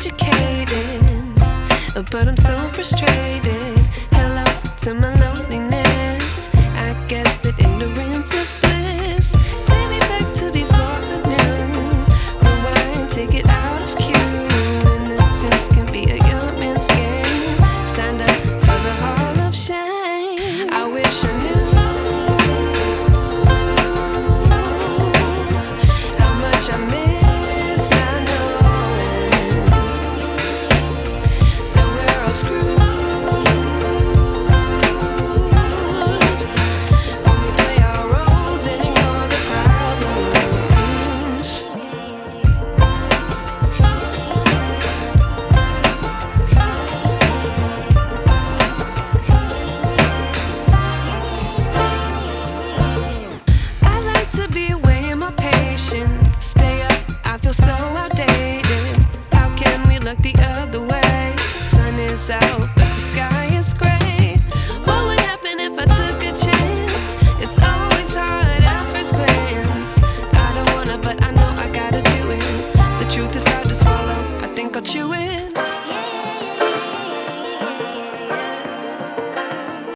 educated, but I'm so frustrated. Hello to my loneliness. I guess that ignorance is bliss. Take me back to before I knew. Rewind, take it out of cue. Innocence can be a young man's game. Signed up for the hall of shame. I wish I knew how much I miss not knowing that we're all screwed. Stay up, I feel so outdated. How can we look the other way? Sun is out, but the sky is gray. What would happen if I took a chance? It's always hard at first glance. I don't wanna, but I know I gotta do it. The truth is hard to swallow, I think I'll chew it.